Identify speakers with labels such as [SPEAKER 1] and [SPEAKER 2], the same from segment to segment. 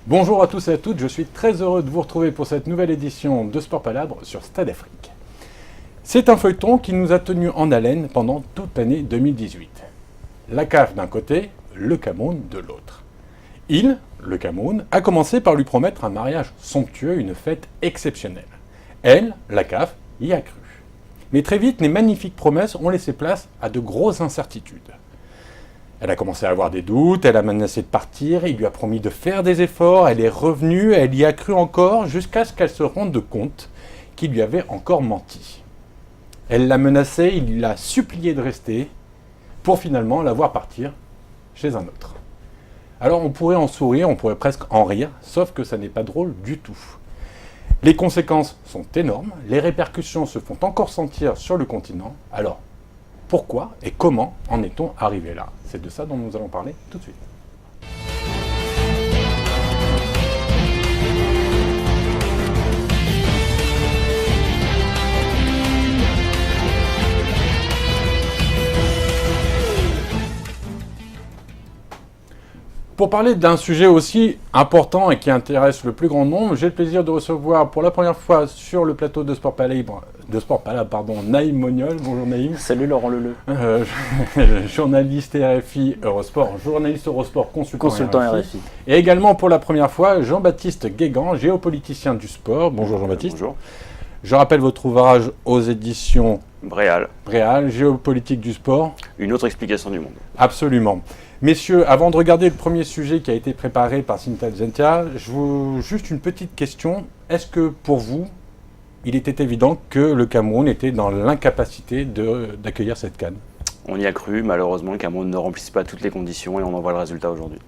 [SPEAKER 1] Bonjour à tous et à toutes, je suis très heureux de vous retrouver pour cette nouvelle édition de Sport Palabre sur Stade Afrique. C'est un feuilleton qui nous a tenus en haleine pendant toute l'année 2018. La CAF d'un côté, le Cameroun de l'autre. Le Cameroun, a commencé par lui promettre un mariage somptueux, une fête exceptionnelle. Elle, la CAF, y a cru. Mais très vite, les magnifiques promesses ont laissé place à de grosses incertitudes. Elle a commencé à avoir des doutes, elle a menacé de partir, il lui a promis de faire des efforts, elle est revenue, elle y a cru encore, jusqu'à ce qu'elle se rende compte qu'il lui avait encore menti. Elle l'a menacé, il l'a supplié de rester, pour finalement la voir partir chez un autre. Alors on pourrait en sourire, on pourrait presque en rire, sauf que ça n'est pas drôle du tout. Les conséquences sont énormes, les répercussions se font encore sentir sur le continent, alors pourquoi et comment en est-on arrivé là? C'est de ça dont nous allons parler tout de suite. Pour parler d'un sujet aussi important et qui intéresse le plus grand nombre, j'ai le plaisir de recevoir pour la première fois sur le plateau de Sport Palabre, Naïm Moniol. Bonjour Naïm.
[SPEAKER 2] Salut Laurent Leleu.
[SPEAKER 1] Journaliste RFI Eurosport, journaliste Eurosport, consultant
[SPEAKER 2] RFI.
[SPEAKER 1] Et également pour la première fois, Jean-Baptiste Guégan, géopoliticien du sport. Bonjour Jean-Baptiste.
[SPEAKER 2] Bonjour.
[SPEAKER 1] Je rappelle votre ouvrage aux éditions
[SPEAKER 2] Bréal,
[SPEAKER 1] géopolitique du sport.
[SPEAKER 2] Une autre explication du monde.
[SPEAKER 1] Absolument. Messieurs, avant de regarder le premier sujet qui a été préparé par Cynthia Zentia, juste une petite question. Est-ce que pour vous, il était évident que le Cameroun était dans l'incapacité d'accueillir cette CAN?
[SPEAKER 2] On y a cru, malheureusement, le Cameroun ne remplissait pas toutes les conditions et on en voit le résultat aujourd'hui.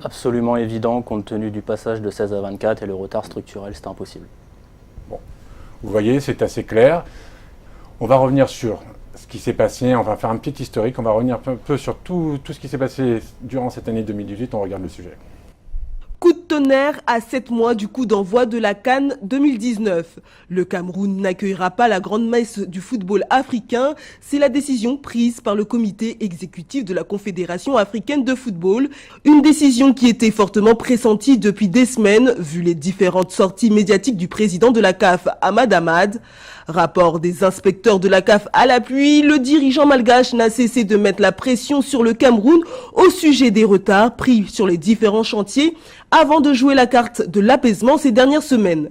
[SPEAKER 3] Absolument évident, compte tenu du passage de 16 à 24 et le retard structurel, c'était impossible.
[SPEAKER 1] Bon, vous voyez, c'est assez clair. On va revenir sur ce qui s'est passé, on va faire un petit historique, on va revenir un peu sur tout ce qui s'est passé durant cette année 2018, on regarde le sujet.
[SPEAKER 4] Coup de tonnerre à 7 mois du coup d'envoi de la CAN 2019. Le Cameroun n'accueillera pas la grande messe du football africain. C'est la décision prise par le comité exécutif de la Confédération africaine de football. Une décision qui était fortement pressentie depuis des semaines, vu les différentes sorties médiatiques du président de la CAF, Ahmad Ahmad. Rapport des inspecteurs de la CAF à l'appui, le dirigeant malgache n'a cessé de mettre la pression sur le Cameroun au sujet des retards pris sur les différents chantiers avant de jouer la carte de l'apaisement ces dernières semaines.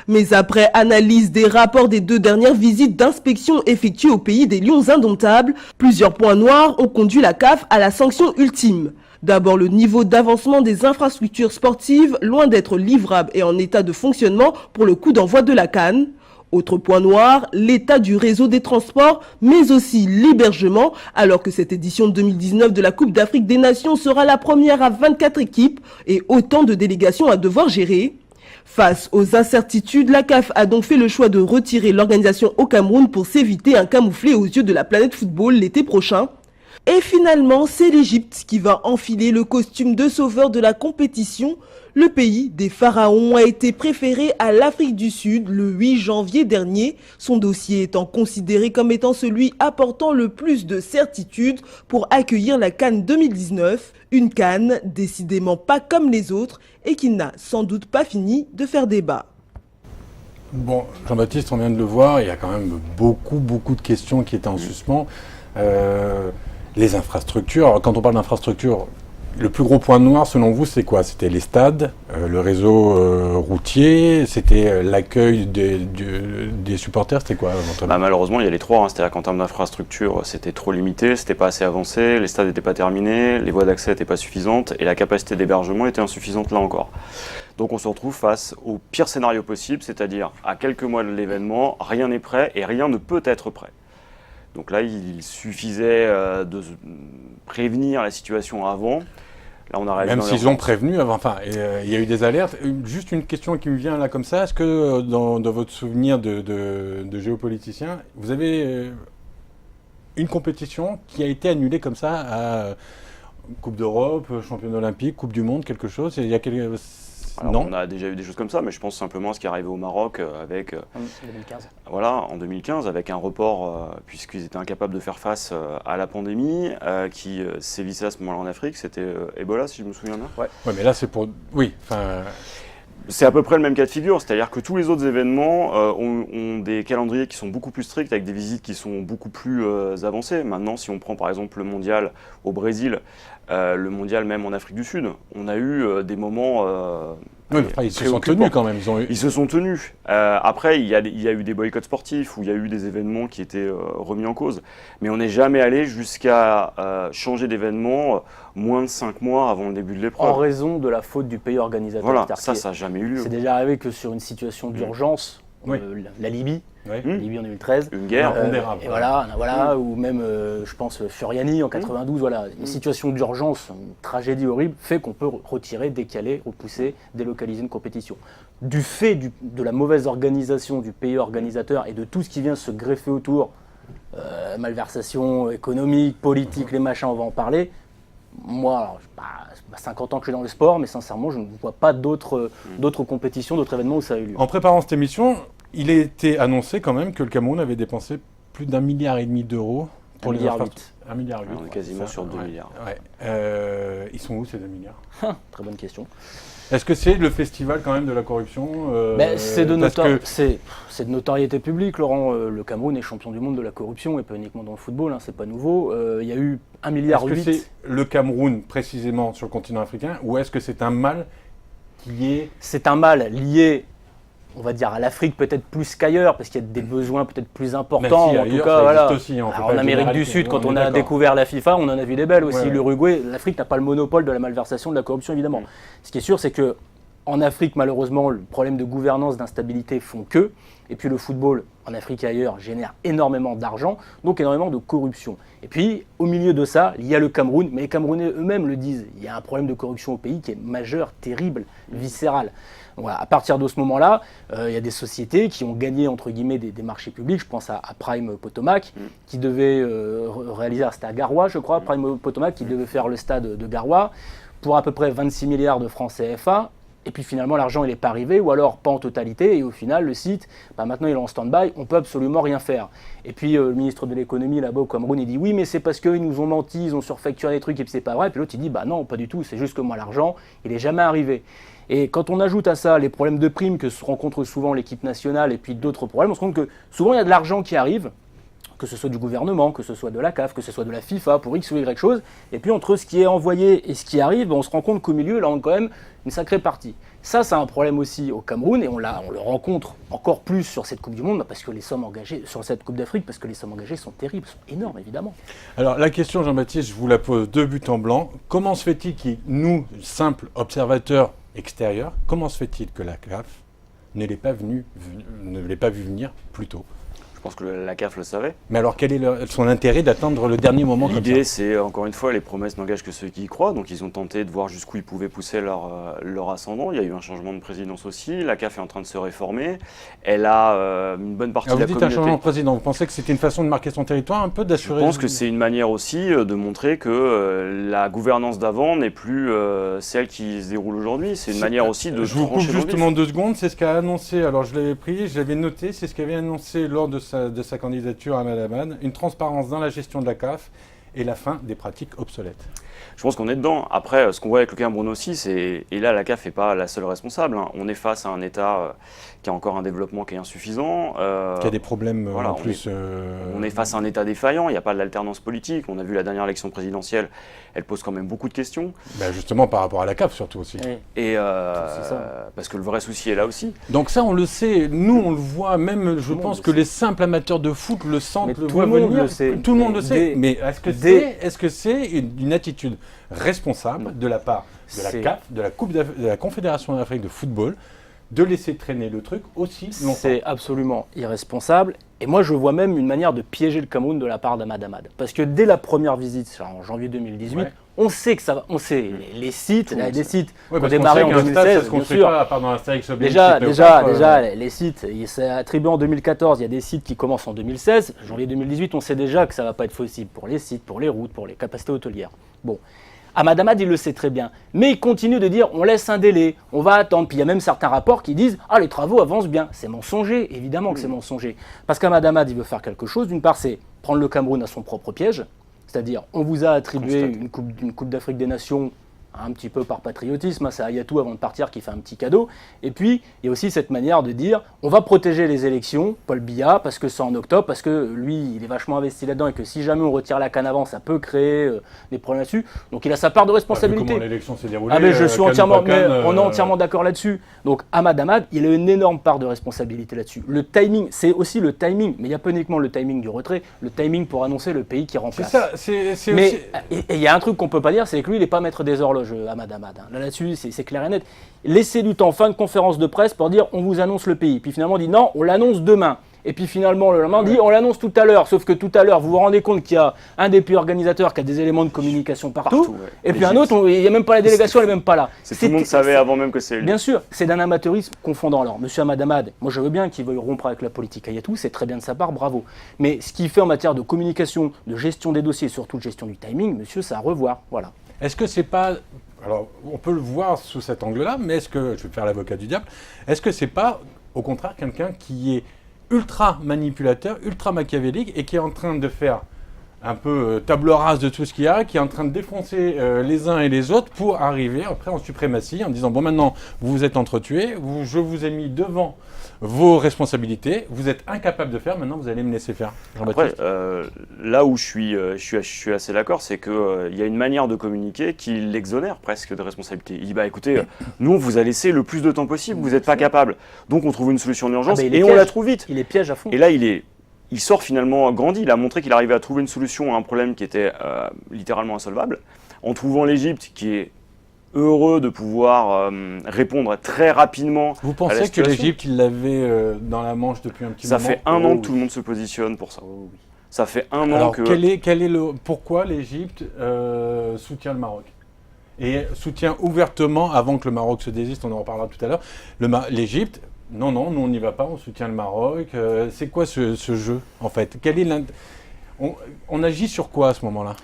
[SPEAKER 4] Mais après analyse des rapports des 2 dernières visites d'inspection effectuées au pays des Lions indomptables, plusieurs points noirs ont conduit la CAF à la sanction ultime. D'abord, le niveau d'avancement des infrastructures sportives, loin d'être livrable et en état de fonctionnement pour le coup d'envoi de la CAN. Autre point noir, l'état du réseau des transports, mais aussi l'hébergement, alors que cette édition 2019 de la Coupe d'Afrique des Nations sera la première à 24 équipes et autant de délégations à devoir gérer. Face aux incertitudes, la CAF a donc fait le choix de retirer l'organisation au Cameroun pour s'éviter un camouflet aux yeux de la planète football l'été prochain. Et finalement, c'est l'Égypte qui va enfiler le costume de sauveur de la compétition. Le pays des pharaons a été préféré à l'Afrique du Sud le 8 janvier dernier, son dossier étant considéré comme étant celui apportant le plus de certitude pour accueillir la CAN 2019, une CAN décidément pas comme les autres et qui n'a sans doute pas fini de faire débat.
[SPEAKER 1] Bon, Jean-Baptiste, on vient de le voir, il y a quand même beaucoup de questions qui étaient en suspens. Les infrastructures, alors quand on parle d'infrastructures, le plus gros point noir, selon vous, c'est quoi? C'était les stades, le réseau routier, c'était l'accueil des supporters, c'était quoi?
[SPEAKER 2] Malheureusement, il y a les trois. C'est-à-dire qu'en termes d'infrastructure, c'était trop limité, c'était pas assez avancé, les stades n'étaient pas terminés, les voies d'accès n'étaient pas suffisantes et la capacité d'hébergement était insuffisante là encore. Donc on se retrouve face au pire scénario possible, c'est-à-dire à quelques mois de l'événement, rien n'est prêt et rien ne peut être prêt. Donc là, il suffisait de prévenir la situation avant. Là, on a
[SPEAKER 1] même s'ils ont prévenu avant, il y a eu des alertes. Juste une question qui me vient là comme ça, est-ce que dans votre souvenir de géopoliticien, vous avez une compétition qui a été annulée comme ça à Coupe d'Europe, Championnat olympique, Coupe du Monde, quelque chose?
[SPEAKER 2] Alors,
[SPEAKER 1] Non.
[SPEAKER 2] on a déjà eu des choses comme ça, mais je pense simplement à ce qui est arrivé au Maroc avec,
[SPEAKER 3] En 2015.
[SPEAKER 2] voilà, en 2015, avec un report, puisqu'ils étaient incapables de faire face à la pandémie qui sévissait à ce moment-là en Afrique. C'était Ebola, si je me souviens bien.
[SPEAKER 1] Ouais, mais là, c'est pour. Oui, enfin.
[SPEAKER 2] C'est à peu près le même cas de figure, c'est-à-dire que tous les autres événements ont des calendriers qui sont beaucoup plus stricts, avec des visites qui sont beaucoup plus avancées. Maintenant, si on prend par exemple le mondial au Brésil, le mondial même en Afrique du Sud, on a eu des moments...
[SPEAKER 1] Oui, enfin, ils se sont tenus quand même.
[SPEAKER 2] Ils se sont tenus. Après, il y a eu des boycotts sportifs où il y a eu des événements qui étaient remis en cause. Mais on n'est jamais allé jusqu'à changer d'événement moins de 5 mois avant le début de l'épreuve.
[SPEAKER 3] En raison de la faute du pays organisateur.
[SPEAKER 2] Voilà,
[SPEAKER 3] C'est-à-dire
[SPEAKER 2] ça n'a jamais eu lieu.
[SPEAKER 3] C'est déjà arrivé que sur une situation d'urgence,
[SPEAKER 1] Oui.
[SPEAKER 3] la Libye,
[SPEAKER 1] Ouais.
[SPEAKER 3] Libye en 2013,
[SPEAKER 2] Une guerre.
[SPEAKER 1] Impondérable.
[SPEAKER 3] et voilà, ou même, je pense, Furiani en 92, voilà, une situation d'urgence, une tragédie horrible, fait qu'on peut retirer, décaler, repousser, délocaliser une compétition. Du fait de la mauvaise organisation du pays organisateur et de tout ce qui vient se greffer autour, malversation économique, politique, les machins, on va en parler. Moi, alors, c'est pas 50 ans que je suis dans le sport, mais sincèrement, je ne vois pas d'autres compétitions, d'autres événements où ça a eu lieu.
[SPEAKER 1] En préparant cette émission, il a été annoncé quand même que le Cameroun avait dépensé plus d'1,5 milliard d'euros pour les
[SPEAKER 3] 1,8
[SPEAKER 1] infrastructures. 1,8 milliard.
[SPEAKER 2] On est quasiment sur 2
[SPEAKER 1] ouais,
[SPEAKER 2] milliards.
[SPEAKER 1] Ouais. Ils sont où ces 2 milliards?
[SPEAKER 3] Très bonne question.
[SPEAKER 1] Est-ce que c'est le festival quand même de la corruption
[SPEAKER 3] C'est de,
[SPEAKER 1] parce que-
[SPEAKER 3] c'est de notoriété publique, Laurent. Le Cameroun est champion du monde de la corruption, et pas uniquement dans le football, hein, c'est pas nouveau. Il y a eu 1,8 milliard.
[SPEAKER 1] Est-ce que c'est le Cameroun précisément sur le continent africain ou est-ce que c'est un mal qui est...
[SPEAKER 3] C'est un mal lié, on va dire, à l'Afrique peut-être plus qu'ailleurs, parce qu'il y a des besoins peut-être plus importants.
[SPEAKER 1] Même si
[SPEAKER 3] En tout
[SPEAKER 1] ailleurs,
[SPEAKER 3] cas,
[SPEAKER 1] ça
[SPEAKER 3] voilà.
[SPEAKER 1] existe aussi, hein, on peut
[SPEAKER 3] Alors,
[SPEAKER 1] pas
[SPEAKER 3] en Amérique du
[SPEAKER 1] généraliser,
[SPEAKER 3] Sud, quand on
[SPEAKER 1] est
[SPEAKER 3] a
[SPEAKER 1] d'accord.
[SPEAKER 3] découvert la FIFA, on en a vu des belles aussi.
[SPEAKER 1] Ouais.
[SPEAKER 3] L'Uruguay, l'Afrique n'a pas le monopole de la malversation, de la corruption, évidemment. Ce qui est sûr, c'est que en Afrique, malheureusement, le problème de gouvernance, d'instabilité font que. Et puis le football, en Afrique et ailleurs, génère énormément d'argent, donc énormément de corruption. Et puis, au milieu de ça, il y a le Cameroun, mais les Camerounais eux-mêmes le disent. Il y a un problème de corruption au pays qui est majeur, terrible, viscéral. Voilà, à partir de ce moment-là, il y a des sociétés qui ont gagné entre guillemets des marchés publics. Je pense à Prime Potomac, qui devait réaliser, c'était à Garoua, je crois, Prime Potomac, qui devait faire le stade de Garoua pour à peu près 26 milliards de francs CFA. Et puis finalement, l'argent, il n'est pas arrivé, ou alors pas en totalité. Et au final, le site, maintenant, il est en stand-by, on peut absolument rien faire. Et puis le ministre de l'économie là-bas au Cameroun, il dit oui, mais c'est parce qu'ils nous ont menti, ils ont surfacturé des trucs et puis c'est pas vrai. Puis l'autre, il dit bah non, pas du tout, c'est juste que moi, l'argent, il n'est jamais arrivé. Et quand on ajoute à ça les problèmes de primes que se rencontre souvent l'équipe nationale et puis d'autres problèmes, on se rend compte que souvent, il y a de l'argent qui arrive, que ce soit du gouvernement, que ce soit de la CAF, que ce soit de la FIFA, pour X ou Y chose. Et puis entre ce qui est envoyé et ce qui arrive, on se rend compte qu'au milieu, là, on a quand même une sacrée partie. Ça, c'est un problème aussi au Cameroun, et on le rencontre encore plus sur cette Coupe du Monde, parce que les sommes engagées, sur cette Coupe d'Afrique, parce que les sommes engagées sont terribles, sont énormes, évidemment.
[SPEAKER 1] Alors la question, Jean-Baptiste, je vous la pose de but en blanc. Comment se fait-il que nous, simples observateurs extérieurs, comment se fait-il que la CAF ne l'ait pas vu venir plus tôt?
[SPEAKER 2] Je pense que la CAF le savait.
[SPEAKER 1] Mais alors quel est son intérêt d'attendre le dernier moment comme ça?
[SPEAKER 2] L'idée, c'est encore une fois, les promesses n'engagent que ceux qui y croient. Donc ils ont tenté de voir jusqu'où ils pouvaient pousser leur ascendant. Il y a eu un changement de présidence aussi. La CAF est en train de se réformer. Elle a une bonne partie
[SPEAKER 1] Alors,
[SPEAKER 2] de
[SPEAKER 1] vous
[SPEAKER 2] la
[SPEAKER 1] dites un changement de
[SPEAKER 2] communauté.
[SPEAKER 1] président. Vous pensez que c'était une façon de marquer son territoire, un peu
[SPEAKER 2] Je
[SPEAKER 1] d'assurer...
[SPEAKER 2] pense que c'est une manière aussi de montrer que la gouvernance d'avant n'est plus celle qui se déroule aujourd'hui. C'est une manière aussi de
[SPEAKER 1] Je vous coupe
[SPEAKER 2] trancher dans le
[SPEAKER 1] justement
[SPEAKER 2] vif.
[SPEAKER 1] 2 secondes. C'est ce qu'a annoncé, alors je l'avais pris, je l'avais noté, c'est ce qu'avait annoncé lors de sa candidature à Madamad, une transparence dans la gestion de la CAF et la fin des pratiques obsolètes.
[SPEAKER 2] Je pense qu'on est dedans. Après, ce qu'on voit avec le Cameroun aussi, et là, la CAF n'est pas la seule responsable. Hein. On est face à un État qui a encore un développement qui est insuffisant.
[SPEAKER 1] Qui a des problèmes
[SPEAKER 2] voilà,
[SPEAKER 1] en plus...
[SPEAKER 2] On est face à un État défaillant, il n'y a pas d'alternance politique. On a vu la dernière élection présidentielle, elle pose quand même beaucoup de questions.
[SPEAKER 1] Ben justement par rapport à la CAF surtout aussi.
[SPEAKER 3] Oui.
[SPEAKER 2] Et
[SPEAKER 3] C'est ça.
[SPEAKER 2] parce que le vrai souci est là aussi.
[SPEAKER 1] Donc ça on le sait, nous on le voit, même je
[SPEAKER 3] le monde
[SPEAKER 1] pense
[SPEAKER 3] le
[SPEAKER 1] que
[SPEAKER 3] sait.
[SPEAKER 1] les simples amateurs de foot le sentent,
[SPEAKER 3] Mais
[SPEAKER 1] le
[SPEAKER 3] tout
[SPEAKER 1] voient
[SPEAKER 3] le monde
[SPEAKER 1] venir.
[SPEAKER 3] le sait.
[SPEAKER 1] Tout le monde le
[SPEAKER 3] Mais
[SPEAKER 1] sait.
[SPEAKER 3] dès-
[SPEAKER 1] Mais
[SPEAKER 3] dès-
[SPEAKER 1] est-ce que c'est une attitude responsable de la part de la
[SPEAKER 3] C'est-
[SPEAKER 1] CAF, de la Confédération d'Afrique de football, de laisser traîner le truc aussi longtemps?
[SPEAKER 3] C'est absolument irresponsable. Et moi, je vois même une manière de piéger le Cameroun de la part d'Ahmad Ahmad. Parce que dès la première visite, en janvier 2018,
[SPEAKER 1] Ouais.
[SPEAKER 3] on sait que ça va. On sait, les sites,
[SPEAKER 2] Tout le monde
[SPEAKER 3] des
[SPEAKER 2] sait.
[SPEAKER 3] sites
[SPEAKER 1] Ouais,
[SPEAKER 3] qui ont
[SPEAKER 1] parce qu'on
[SPEAKER 3] démarré
[SPEAKER 1] sait
[SPEAKER 3] en
[SPEAKER 1] qu'un stade, ça
[SPEAKER 3] 2016,
[SPEAKER 1] se
[SPEAKER 3] bien
[SPEAKER 1] construit
[SPEAKER 3] sûr.
[SPEAKER 1] pas à part dans Astérix Obélix.
[SPEAKER 3] Déjà,
[SPEAKER 1] Cléopâtre,
[SPEAKER 3] les sites, il s'est attribué en 2014, il y a des sites qui commencent en 2016. Janvier 2018, on sait déjà que ça ne va pas être possible pour les sites, pour les routes, pour les capacités hôtelières. Bon, Ahmad Ahmad, il le sait très bien. Mais il continue de dire, on laisse un délai, on va attendre. Puis il y a même certains rapports qui disent, ah, les travaux avancent bien. C'est mensonger, évidemment que c'est mensonger. Parce qu'Ahmad Ahmad, il veut faire quelque chose. D'une part, c'est prendre le Cameroun à son propre piège. C'est-à-dire, on vous a attribué une coupe d'Afrique des Nations un petit peu par patriotisme, c'est Ayatou avant de partir qui fait un petit cadeau. Et puis, il y a aussi cette manière de dire, on va protéger les élections, Paul Biya, parce que c'est en octobre, parce que lui, il est vachement investi là-dedans et que si jamais on retire la CAN avant, ça peut créer des problèmes là-dessus. Donc il a sa part de responsabilité.
[SPEAKER 1] Comment l'élection s'est déroulée,
[SPEAKER 3] mais je suis entièrement, on est entièrement d'accord là-dessus. Donc Ahmad Ahmad, il a une énorme part de responsabilité là-dessus. Le timing, c'est aussi le timing, mais il n'y a pas uniquement le timing du retrait, le timing pour annoncer le pays qui remplace.
[SPEAKER 1] C'est ça,
[SPEAKER 3] mais il y a un truc qu'on peut pas dire, c'est que lui, il n'est pas maître des horloges. Ahmad Ahmad. Là-dessus, c'est clair et net. Laissez du temps, fin de conférence de presse pour dire on vous annonce le pays. Puis finalement, on dit non, on l'annonce demain. Et puis finalement, le lendemain, on dit on l'annonce tout à l'heure. Sauf que tout à l'heure, vous vous rendez compte qu'il y a un des pays organisateurs qui a des éléments de communication partout. Et puis un autre, il n'y a même pas la délégation, elle n'est même pas là.
[SPEAKER 2] Tout le monde savait avant même que c'est lui.
[SPEAKER 3] Bien sûr, c'est d'un amateurisme confondant. Alors, monsieur Ahmad Ahmad, moi je veux bien qu'il veuille rompre avec la politique Ayatou, c'est très bien de sa part, bravo. Mais ce qu'il fait en matière de communication, de gestion des dossiers, surtout de gestion du timing, monsieur, c'est à revoir. Voilà.
[SPEAKER 1] Est-ce que c'est pas... Alors, on peut le voir sous cet angle-là, mais est-ce que, je vais faire l'avocat du diable, est-ce que c'est pas, au contraire, quelqu'un qui est ultra manipulateur, ultra machiavélique et qui est en train de faire un peu table rase de tout ce qu'il y a, qui est en train de défoncer les uns et les autres pour arriver après en suprématie, en disant, bon maintenant, vous vous êtes entretués, je vous ai mis devant vos responsabilités, vous êtes incapable de faire, maintenant vous allez me laisser faire.
[SPEAKER 2] Après, là où je suis assez d'accord, c'est qu'il y a une manière de communiquer qui l'exonère presque de responsabilité. Il dit, bah écoutez, nous on vous a laissé le plus de temps possible, vous n'êtes pas capable, donc on trouve une solution d'urgence et on la trouve vite.
[SPEAKER 3] Il est piège à fond.
[SPEAKER 2] Et là, il sort finalement grandi, il a montré qu'il arrivait à trouver une solution à un problème qui était littéralement insolvable, en trouvant l'Égypte qui est heureux de pouvoir répondre très rapidement.
[SPEAKER 1] Vous pensez que l'Égypte, il l'avait dans la manche depuis un petit moment?
[SPEAKER 2] Ça fait un an que tout le monde se positionne pour ça. Ça fait un an que...
[SPEAKER 1] Pourquoi l'Égypte soutient le Maroc? Et soutient ouvertement, avant que le Maroc se désiste, on en reparlera tout à l'heure, l'Égypte, non, nous on n'y va pas, on soutient le Maroc. C'est quoi ce jeu, en fait? On agit sur quoi à ce moment-là?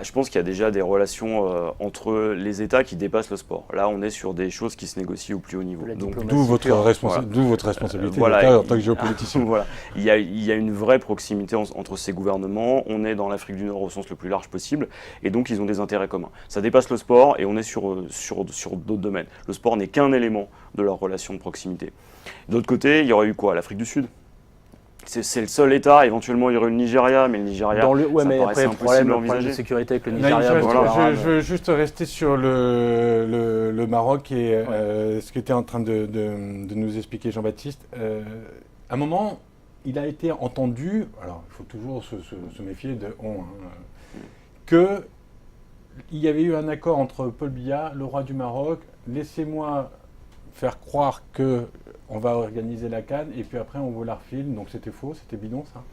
[SPEAKER 2] Je pense qu'il y a déjà des relations entre les États qui dépassent le sport. Là, on est sur des choses qui se négocient au plus haut niveau.
[SPEAKER 1] D'où votre responsabilité en tant que géopoliticien.
[SPEAKER 2] Voilà. Il y a une vraie proximité entre ces gouvernements. On est dans l'Afrique du Nord au sens le plus large possible. Et donc, ils ont des intérêts communs. Ça dépasse le sport et on est sur d'autres domaines. Le sport n'est qu'un élément de leur relation de proximité. D'autre côté, il y aurait eu quoi? L'Afrique du Sud. C'est le seul État, éventuellement il y aurait le Nigeria, mais le Nigeria, ça paraissait impossible à envisager.
[SPEAKER 3] Problème de sécurité avec le Nigeria.
[SPEAKER 1] Je veux juste rester sur le Maroc et ce qu'était en train de nous expliquer Jean-Baptiste. À un moment, il a été entendu, alors il faut toujours se méfier de qu'il y avait eu un accord entre Paul Biya, le roi du Maroc, laissez-moi faire croire que on va organiser la CAN et puis après on vous la refile, donc c'était faux, c'était bidon ça?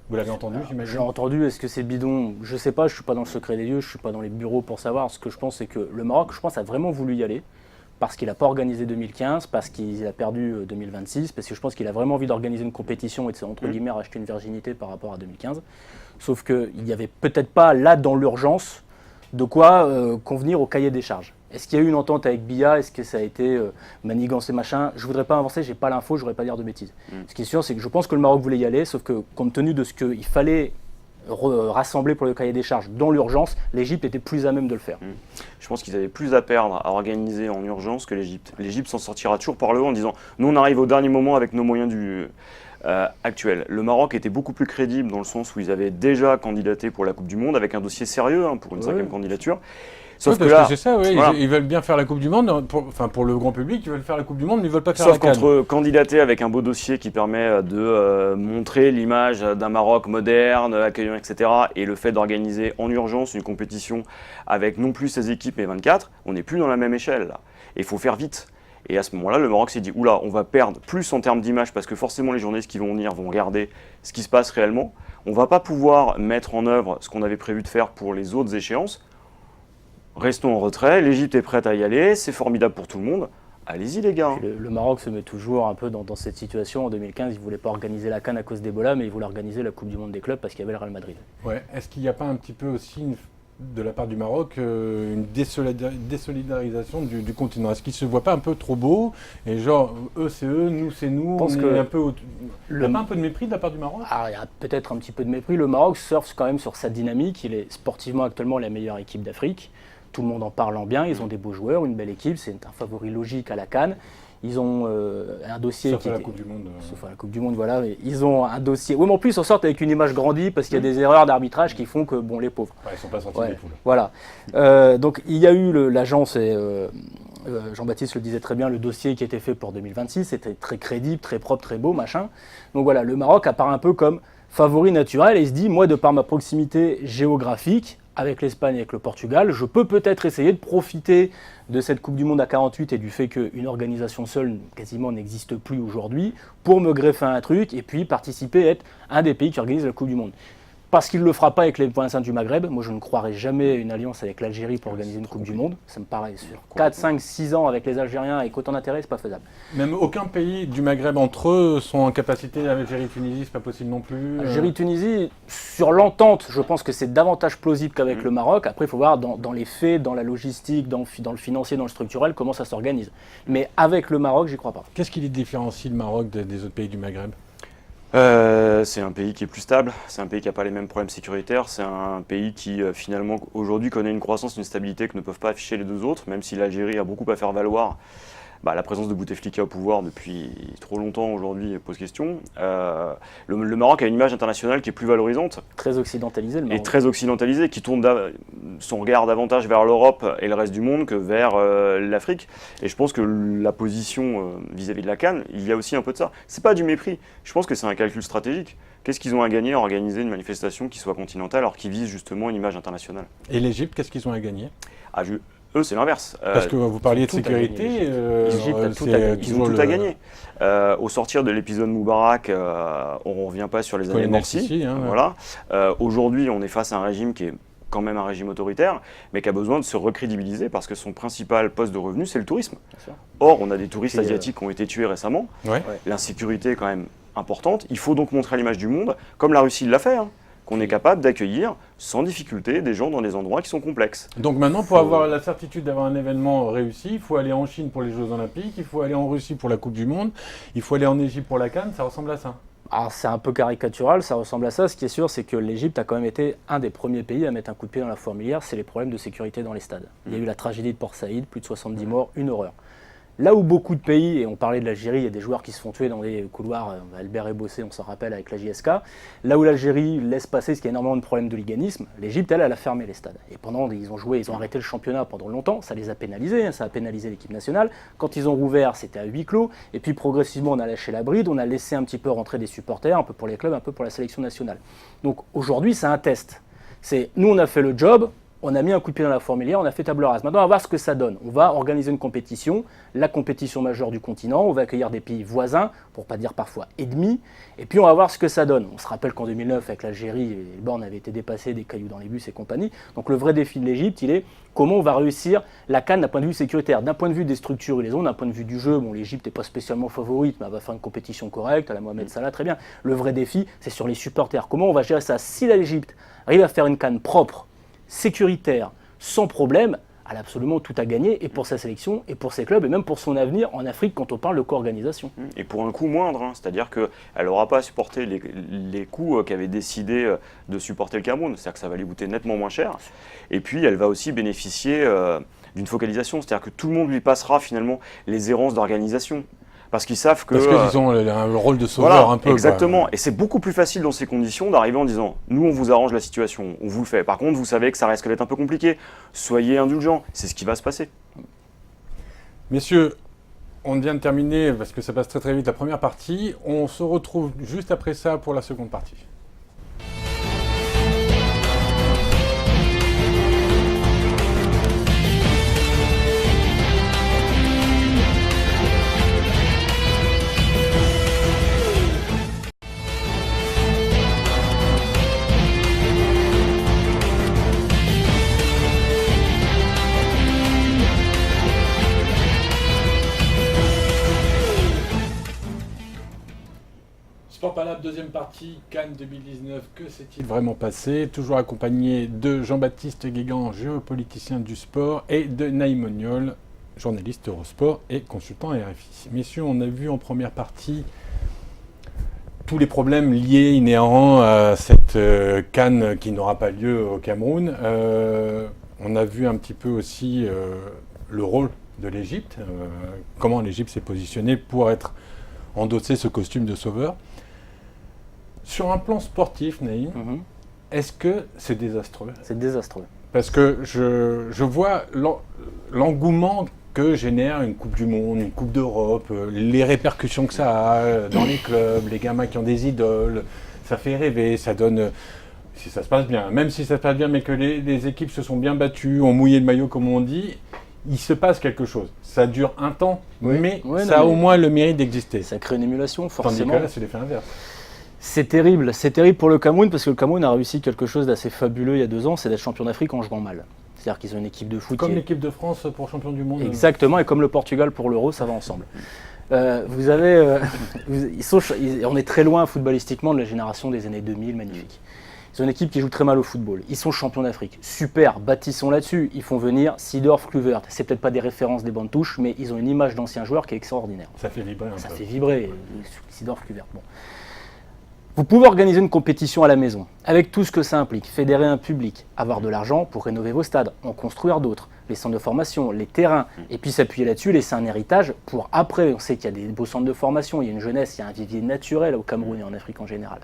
[SPEAKER 1] Vous l'avez entendu, j'imagine?
[SPEAKER 3] J'ai entendu, est-ce que c'est bidon? Je sais pas, je suis pas dans le secret des lieux, je suis pas dans les bureaux pour savoir. Ce que je pense, c'est que le Maroc, je pense, a vraiment voulu y aller parce qu'il n'a pas organisé 2015, parce qu'il a perdu 2026, parce que je pense qu'il a vraiment envie d'organiser une compétition et de, entre guillemets, racheter une virginité par rapport à 2015. Sauf qu'il n'y avait peut-être pas là, dans l'urgence, de quoi convenir au cahier des charges. Est-ce qu'il y a eu une entente avec Biya? Est-ce que ça a été manigancé, machin? Je ne voudrais pas avancer, je n'ai pas l'info, je ne voudrais pas dire de bêtises. Ce qui est sûr, c'est que je pense que le Maroc voulait y aller, sauf que compte tenu de ce qu'il fallait rassembler pour le cahier des charges dans l'urgence, l'Égypte était plus à même de le faire.
[SPEAKER 2] Je pense qu'ils avaient plus à perdre à organiser en urgence que l'Égypte. L'Égypte s'en sortira toujours par le haut en disant « Nous, on arrive au dernier moment avec nos moyens actuels ». Le Maroc était beaucoup plus crédible dans le sens où ils avaient déjà candidaté pour la Coupe du Monde avec un dossier sérieux pour une 5e candidature.
[SPEAKER 1] Sauf que là, c'est ça, oui. Voilà. Ils veulent bien faire la Coupe du Monde, pour le grand public, ils veulent faire la Coupe du Monde, mais ils ne veulent pas faire la CAN.
[SPEAKER 2] Sauf qu'entre candidater avec un beau dossier qui permet de montrer l'image d'un Maroc moderne, accueillant, etc., et le fait d'organiser en urgence une compétition avec non plus 16 équipes mais 24, on n'est plus dans la même échelle, là. Et il faut faire vite. Et à ce moment-là, le Maroc s'est dit, oula, on va perdre plus en termes d'image, parce que forcément les journalistes qui vont venir vont regarder ce qui se passe réellement. On ne va pas pouvoir mettre en œuvre ce qu'on avait prévu de faire pour les autres échéances. Restons en retrait, l'Égypte est prête à y aller, c'est formidable pour tout le monde. Allez-y les gars.
[SPEAKER 3] Le Maroc se met toujours un peu dans cette situation. En 2015, ils ne voulaient pas organiser la CAN à cause d'Ebola, mais ils voulaient organiser la Coupe du Monde des clubs parce qu'il y avait le Real Madrid.
[SPEAKER 1] Ouais. Est-ce qu'il n'y a pas un petit peu aussi de la part du Maroc une désolidarisation du continent. Est-ce qu'ils ne se voient pas un peu trop beaux? Et genre, eux c'est eux, nous c'est nous,
[SPEAKER 3] pense
[SPEAKER 1] on
[SPEAKER 3] que
[SPEAKER 1] est un peu... Il n'y a pas un peu de mépris de la part du Maroc?
[SPEAKER 3] Alors, il y a peut-être un petit peu de mépris. Le Maroc surfe quand même sur sa dynamique. Il est sportivement actuellement la meilleure équipe d'Afrique. Tout le monde en parle en bien. Ils ont des beaux joueurs, une belle équipe. C'est un favori logique à la CAN. Ils ont un dossier
[SPEAKER 1] Sauf
[SPEAKER 3] qui
[SPEAKER 1] à la
[SPEAKER 3] était-
[SPEAKER 1] Coupe du Monde.
[SPEAKER 3] Sauf à la Coupe du Monde, voilà. Mais ils ont un dossier. Oui, mais en plus, ils en sortent avec une image grandie parce qu'il y a des erreurs d'arbitrage qui font que, bon, les pauvres.
[SPEAKER 1] Ouais, ils ne sont pas sortis
[SPEAKER 3] Ouais,
[SPEAKER 1] des poules.
[SPEAKER 3] voilà. Donc il y a eu l'agence, et Jean-Baptiste le disait très bien, le dossier qui était fait pour 2026, c'était très crédible, très propre, très beau, machin. Donc voilà, le Maroc apparaît un peu comme favori naturel et il se dit, moi, de par ma proximité géographique, avec l'Espagne et avec le Portugal, je peux peut-être essayer de profiter de cette Coupe du Monde à 48 et du fait qu'une organisation seule quasiment n'existe plus aujourd'hui pour me greffer un truc et puis participer, être un des pays qui organise la Coupe du Monde. Parce qu'il ne le fera pas avec les voisins du Maghreb. Moi, je ne croirais jamais à une alliance avec l'Algérie pour organiser une Coupe du Monde. Ça me paraît sur 4, 5, 6 ans avec les Algériens avec autant d'intérêt, c'est pas faisable.
[SPEAKER 1] Même aucun pays du Maghreb entre eux sont en capacité, Algérie, Tunisie, c'est pas possible non plus.
[SPEAKER 3] Algérie, Tunisie, sur l'entente, je pense que c'est davantage plausible qu'avec le Maroc. Après, il faut voir dans les faits, dans la logistique, dans le financier, dans le structurel, comment ça s'organise. Mais avec le Maroc, j'y crois pas.
[SPEAKER 1] Qu'est-ce qui les différencie, le Maroc, des autres pays du Maghreb?
[SPEAKER 2] C'est un pays qui est plus stable, c'est un pays qui n'a pas les mêmes problèmes sécuritaires, c'est un pays qui finalement aujourd'hui connaît une croissance, une stabilité que ne peuvent pas afficher les deux autres, même si l'Algérie a beaucoup à faire valoir. La présence de Bouteflika au pouvoir depuis trop longtemps aujourd'hui pose question. Le Maroc a une image internationale qui est plus valorisante
[SPEAKER 3] Très occidentalisé, le
[SPEAKER 2] et
[SPEAKER 3] Maroc.
[SPEAKER 2] très occidentalisée, qui tourne son regard davantage vers l'Europe et le reste du monde que vers l'Afrique. Et je pense que la position vis-à-vis de la CAN, il y a aussi un peu de ça. C'est pas du mépris, je pense que c'est un calcul stratégique. Qu'est-ce qu'ils ont à gagner à organiser une manifestation qui soit continentale alors qu'ils visent justement une image internationale?
[SPEAKER 1] Et l'Égypte, qu'est-ce qu'ils ont à gagner?
[SPEAKER 2] Eux, c'est l'inverse.
[SPEAKER 1] Parce que vous parliez de
[SPEAKER 3] tout à
[SPEAKER 1] sécurité,
[SPEAKER 3] gagner, l'Égypte a tout à
[SPEAKER 1] c'est
[SPEAKER 3] gagner.
[SPEAKER 2] Ils ont
[SPEAKER 1] toujours
[SPEAKER 2] tout à gagner. Au sortir de l'épisode Moubarak, on ne revient pas sur les années
[SPEAKER 1] Colonel
[SPEAKER 2] Morsi.
[SPEAKER 1] Sissi, hein, ouais.
[SPEAKER 2] Voilà. Aujourd'hui, on est face à un régime qui est quand même un régime autoritaire, mais qui a besoin de se recrédibiliser parce que son principal poste de revenu, c'est le tourisme.
[SPEAKER 3] Bien sûr.
[SPEAKER 2] Or, on a des touristes
[SPEAKER 3] Et,
[SPEAKER 2] asiatiques qui ont été tués récemment.
[SPEAKER 1] Ouais.
[SPEAKER 2] L'insécurité est quand même importante. Il faut donc montrer à l'image du monde, comme la Russie l'a fait, qu'on est capable d'accueillir sans difficulté des gens dans des endroits qui sont complexes.
[SPEAKER 1] Donc maintenant, pour avoir la certitude d'avoir un événement réussi, il faut aller en Chine pour les Jeux Olympiques, il faut aller en Russie pour la Coupe du Monde, il faut aller en Égypte pour la CAN, ça ressemble à ça.
[SPEAKER 3] Alors c'est un peu caricatural, ça ressemble à ça. Ce qui est sûr, c'est que l'Égypte a quand même été un des premiers pays à mettre un coup de pied dans la fourmilière, c'est les problèmes de sécurité dans les stades. Il y a eu la tragédie de Port Saïd, plus de 70 morts, une horreur. Là où beaucoup de pays, et on parlait de l'Algérie, il y a des joueurs qui se font tuer dans les couloirs, Albert Ebossé, on s'en rappelle avec la JSK, là où l'Algérie laisse passer ce qui est énormément de problèmes de liganisme, l'Égypte, elle a fermé les stades. Et pendant, ils ont arrêté le championnat pendant longtemps, ça les a pénalisés, ça a pénalisé l'équipe nationale. Quand ils ont rouvert, c'était à huis clos, et puis progressivement, on a lâché la bride, on a laissé un petit peu rentrer des supporters, un peu pour les clubs, un peu pour la sélection nationale. Donc aujourd'hui, c'est un test. Nous, on a fait le job, on a mis un coup de pied dans la fourmilière, on a fait table rase. Maintenant, on va voir ce que ça donne. On va organiser une compétition, la compétition majeure du continent. On va accueillir des pays voisins, pour ne pas dire parfois ennemis. Et puis, on va voir ce que ça donne. On se rappelle qu'en 2009, avec l'Algérie, les bornes avaient été dépassées, des cailloux dans les bus et compagnie. Donc, le vrai défi de l'Égypte, il est comment on va réussir la CAN d'un point de vue sécuritaire. D'un point de vue des structures et les zones, d'un point de vue du jeu, bon, l'Égypte n'est pas spécialement favorite, mais elle va faire une compétition correcte, à la Mohamed Salah, très bien. Le vrai défi, c'est sur les supporters. Comment on va gérer ça? Si l'Égypte arrive à faire une CAN propre, sécuritaire, sans problème, elle a absolument tout à gagner, et pour sa sélection, et pour ses clubs, et même pour son avenir en Afrique quand on parle de co-organisation.
[SPEAKER 2] Et pour un coût moindre, c'est-à-dire qu'elle n'aura pas à supporter les coûts qu'avait décidé de supporter le Cameroun, c'est-à-dire que ça va lui coûter nettement moins cher. Et puis elle va aussi bénéficier d'une focalisation, c'est-à-dire que tout le monde lui passera finalement les errances d'organisation. Parce qu'ils savent que...
[SPEAKER 1] Parce qu'ils ont le rôle de sauveur
[SPEAKER 2] voilà,
[SPEAKER 1] un peu.
[SPEAKER 2] exactement.
[SPEAKER 1] Quoi.
[SPEAKER 2] Et c'est beaucoup plus facile dans ces conditions d'arriver en disant « Nous, on vous arrange la situation, on vous le fait. Par contre, vous savez que ça risque d'être un peu compliqué. Soyez indulgents. » C'est ce qui va se passer.
[SPEAKER 1] Messieurs, on vient de terminer, parce que ça passe très très vite, la première partie. On se retrouve juste après ça pour la seconde partie. Sport Palabre, deuxième partie, Cannes 2019. Que s'est-il vraiment passé? Toujours accompagné de Jean-Baptiste Guégan, géopoliticien du sport, et de Naïm Ognol, journaliste Eurosport et consultant RFI. Messieurs, on a vu en première partie tous les problèmes liés, inhérents à cette Cannes qui n'aura pas lieu au Cameroun. On a vu un petit peu aussi le rôle de l'Égypte, comment l'Égypte s'est positionnée pour endosser ce costume de sauveur. Sur un plan sportif, Naïm, est-ce que c'est désastreux?
[SPEAKER 3] C'est désastreux.
[SPEAKER 1] Parce que je vois l'engouement que génère une Coupe du Monde, une Coupe d'Europe, les répercussions que ça a dans les clubs, les gamins qui ont des idoles, ça fait rêver, ça donne, si ça se passe bien, même si ça se passe bien, mais que les équipes se sont bien battues, ont mouillé le maillot comme on dit, il se passe quelque chose. Ça dure un temps, mais ça a au moins le mérite d'exister.
[SPEAKER 3] Ça crée une émulation, forcément.
[SPEAKER 1] Tandis que là, c'est l'effet inverse.
[SPEAKER 3] C'est terrible pour le Cameroun, parce que le Cameroun a réussi quelque chose d'assez fabuleux il y a 2 ans, c'est d'être champion d'Afrique en jouant mal. C'est-à-dire qu'ils ont une équipe de foot.
[SPEAKER 1] Comme l'équipe de France pour champion du monde.
[SPEAKER 3] Exactement, et comme le Portugal pour l'Euro, ça va ensemble. Vous avez, on est très loin footballistiquement de la génération des années 2000, magnifique. Ils ont une équipe qui joue très mal au football. Ils sont champions d'Afrique. Super, bâtissons là-dessus. Ils font venir Seedorf, Kluivert. C'est peut-être pas des références des bandes touches, mais ils ont une image d'anciens joueurs qui est extraordinaire.
[SPEAKER 1] Ça fait vibrer un peu.
[SPEAKER 3] Ça fait vibrer, Seedorf, Kluivert. Bon. Vous pouvez organiser une compétition à la maison, avec tout ce que ça implique, fédérer un public, avoir de l'argent pour rénover vos stades, en construire d'autres, les centres de formation, les terrains, et puis s'appuyer là-dessus, laisser un héritage pour après. On sait qu'il y a des beaux centres de formation, il y a une jeunesse, il y a un vivier naturel au Cameroun et en Afrique en général.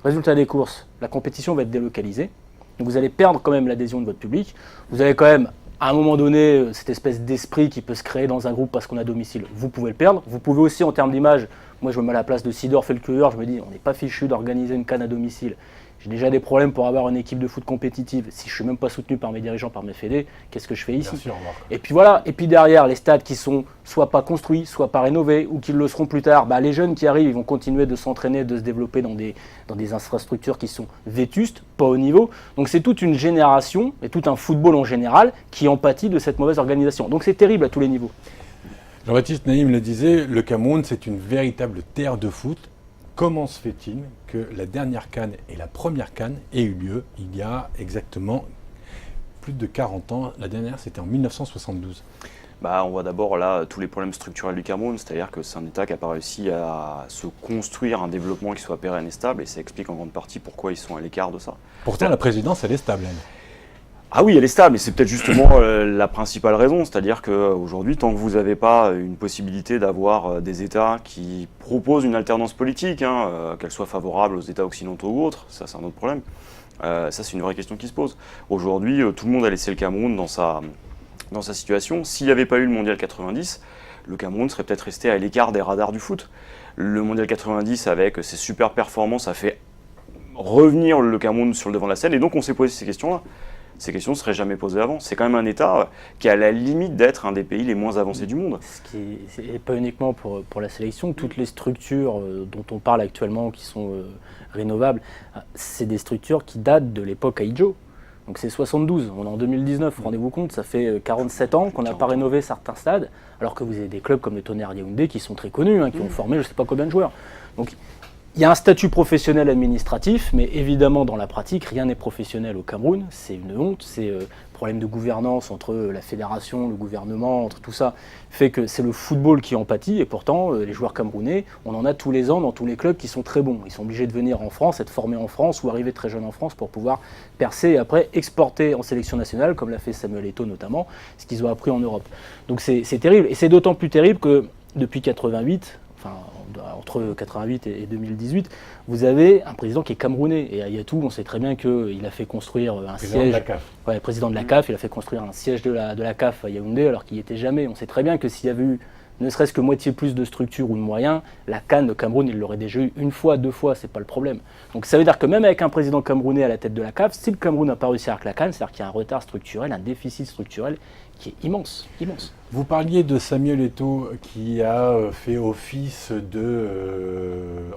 [SPEAKER 3] Résultat des courses, la compétition va être délocalisée, donc vous allez perdre quand même l'adhésion de votre public, vous avez quand même à un moment donné cette espèce d'esprit qui peut se créer dans un groupe parce qu'on a domicile, vous pouvez le perdre. Vous pouvez aussi en termes d'image, moi je me mets à la place de Seedorf et le Kluivert, je me dis on n'est pas fichu d'organiser une CAN à domicile. J'ai déjà des problèmes pour avoir une équipe de foot compétitive. Si je ne suis même pas soutenu par mes dirigeants, par mes fédés, qu'est-ce que je fais ici?
[SPEAKER 1] Bien sûr,
[SPEAKER 3] et puis voilà, et puis derrière, les stades qui sont soit pas construits, soit pas rénovés, ou qui le seront plus tard, les jeunes qui arrivent, ils vont continuer de s'entraîner, de se développer dans des infrastructures qui sont vétustes, pas au niveau. Donc c'est toute une génération, et tout un football en général, qui en pâtit de cette mauvaise organisation. Donc c'est terrible à tous les niveaux.
[SPEAKER 1] Jean-Baptiste Naïm le disait, le Cameroun, c'est une véritable terre de foot. Comment se fait-il que la dernière CAN et la première CAN aient eu lieu il y a exactement plus de 40 ans? La dernière, c'était en 1972.
[SPEAKER 2] On voit d'abord là tous les problèmes structurels du Cameroun, c'est-à-dire que c'est un État qui n'a pas réussi à se construire un développement qui soit pérenne et stable, et ça explique en grande partie pourquoi ils sont à l'écart de ça.
[SPEAKER 1] Pourtant, la présidence, elle est stable, elle.
[SPEAKER 2] Ah oui, elle est stable, et c'est peut-être justement la principale raison, c'est-à-dire qu'aujourd'hui, tant que vous n'avez pas une possibilité d'avoir des États qui proposent une alternance politique, qu'elle soit favorable aux États occidentaux ou autres, ça c'est un autre problème, ça c'est une vraie question qui se pose. Aujourd'hui, tout le monde a laissé le Cameroun dans sa situation. S'il n'y avait pas eu le Mondial 90, le Cameroun serait peut-être resté à l'écart des radars du foot. Le Mondial 90, avec ses super performances, a fait revenir le Cameroun sur le devant de la scène, et donc on s'est posé ces questions-là. Ces questions ne seraient jamais posées avant. C'est quand même un État qui est à la limite d'être un des pays les moins avancés du monde.
[SPEAKER 3] Et pas uniquement pour la sélection, toutes les structures dont on parle actuellement qui sont rénovables, c'est des structures qui datent de l'époque Aïdjo. Donc c'est 72, on est en 2019, rendez-vous compte, ça fait 47 ans qu'on n'a pas rénové certains stades, alors que vous avez des clubs comme le Tonnerre Yaoundé qui sont très connus, qui ont formé je ne sais pas combien de joueurs. Donc il y a un statut professionnel administratif, mais évidemment dans la pratique, rien n'est professionnel au Cameroun. C'est une honte, c'est problème de gouvernance entre la fédération, le gouvernement, entre tout ça, fait que c'est le football qui en pâtit, et pourtant les joueurs camerounais, on en a tous les ans dans tous les clubs qui sont très bons. Ils sont obligés de venir en France, être formés en France ou arriver très jeunes en France pour pouvoir percer et après exporter en sélection nationale, comme l'a fait Samuel Eto'o notamment, ce qu'ils ont appris en Europe. Donc c'est terrible, et c'est d'autant plus terrible que depuis 88, entre 88 et 2018, vous avez un président qui est camerounais. Et Ayatou, on sait très bien qu'il a fait construire un siège. De la CAF. Ouais, président de la CAF, il a fait construire un siège de la CAF à Yaoundé, alors qu'il n'y était jamais. On sait très bien que s'il y avait eu ne serait-ce que moitié plus de structure ou de moyens, la CAN, le Cameroun, il l'aurait déjà eu une fois, 2 fois, c'est pas le problème. Donc ça veut dire que même avec un président camerounais à la tête de la CAF, si le Cameroun n'a pas réussi avec la CAN, c'est-à-dire qu'il y a un retard structurel, un déficit structurel qui est immense, immense.
[SPEAKER 1] Vous parliez de Samuel Eto'o qui a fait office de